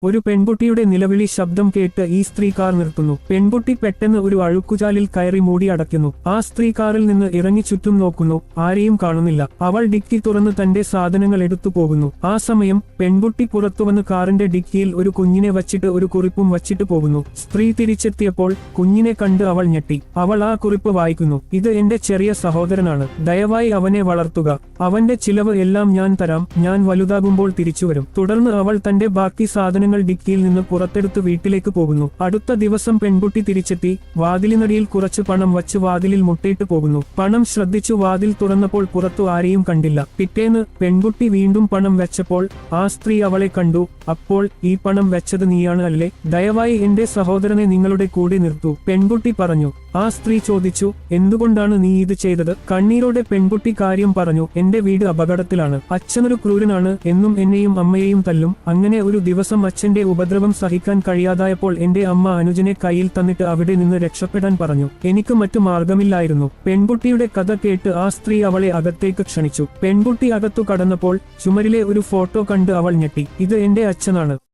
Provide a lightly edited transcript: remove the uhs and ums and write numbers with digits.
ഒരു പെൺകുട്ടിയുടെ നിലവിളി ശബ്ദം കേട്ട് ഈ സ്ത്രീ കാർ നിർത്തുന്നു. പെൺകുട്ടി പെട്ടെന്ന് ഒരു അഴുക്കുചാലിൽ കയറി മൂടി അടയ്ക്കുന്നു. ആ സ്ത്രീ കാറിൽ നിന്ന് ഇറങ്ങി ചുറ്റും നോക്കുന്നു. ആരെയും കാണുന്നില്ല. അവൾ ഡിക്കി തുറന്ന് തന്റെ സാധനങ്ങൾ എടുത്തു പോകുന്നു. ആ സമയം പെൺകുട്ടി പുറത്തുവന്ന് കാറിന്റെ ഡിക്കിയിൽ ഒരു കുഞ്ഞിനെ വച്ചിട്ട് ഒരു കുറിപ്പും വച്ചിട്ട് പോകുന്നു. സ്ത്രീ തിരിച്ചെത്തിയപ്പോൾ കുഞ്ഞിനെ കണ്ട് അവൾ ഞെട്ടി. അവൾ ആ കുറിപ്പ് വായിക്കുന്നു. ഇത് എന്റെ ചെറിയ സഹോദരനാണ്. ദയവായി അവനെ വളർത്തുക. അവന്റെ ചിലവ് എല്ലാം ഞാൻ തരാം. ഞാൻ വലുതാകുമ്പോൾ തിരിച്ചുവരും. തുടർന്ന് അവൾ തന്റെ ബാക്കി സാധനങ്ങൾ ഡിക്കിയിൽ നിന്ന് പുറത്തെടുത്ത് വീട്ടിലേക്ക് പോകുന്നു. അടുത്ത ദിവസം പെൺകുട്ടി തിരിച്ചെത്തി വാതിലിനടിയിൽ കുറച്ച് പണം വച്ച് വാതിലിൽ മുട്ടയിട്ട് പോകുന്നു. പണം ശ്രദ്ധിച്ചു വാതിൽ തുറന്നപ്പോൾ പുറത്തു ആരെയും കണ്ടില്ല. പിറ്റേന്ന് പെൺകുട്ടി വീണ്ടും പണം വെച്ചപ്പോൾ ആ സ്ത്രീ അവളെ കണ്ടു. അപ്പോൾ ഈ പണം വെച്ചത് നീയാണ് അല്ലേ? ദയവായി എന്റെ സഹോദരനെ നിങ്ങളുടെ കൂടെ നിർത്തൂ. പെൺകുട്ടി പറഞ്ഞു. ആ സ്ത്രീ ചോദിച്ചു, എന്തുകൊണ്ടാണ് നീ ഇത് ചെയ്തത്? കണ്ണീരോടെ പെൺകുട്ടി കാര്യം പറഞ്ഞു. എന്റെ വീട് അപകടത്തിലാണ്. അച്ഛനൊരു ക്രൂരനാണ്. എന്നും എന്നെയും അമ്മയെയും തല്ലും. അങ്ങനെ ഒരു ദിവസം അച്ഛന്റെ ഉപദ്രവം സഹിക്കാൻ കഴിയാതായപ്പോൾ എന്റെ അമ്മ അനുജനെ കയ്യിൽ തന്നിട്ട് അവിടെ നിന്ന് രക്ഷപ്പെടാൻ പറഞ്ഞു. എനിക്ക് മറ്റു മാർഗമില്ലായിരുന്നു. പെൺകുട്ടിയുടെ കഥ കേട്ട് ആ സ്ത്രീ അവളെ അകത്തേക്ക് ക്ഷണിച്ചു. പെൺകുട്ടി അകത്തു കടന്നപ്പോൾ ചുമരിലെ ഒരു ഫോട്ടോ കണ്ട് അവൾ ഞെട്ടി. ഇത് എന്റെ അച്ഛനാണ്.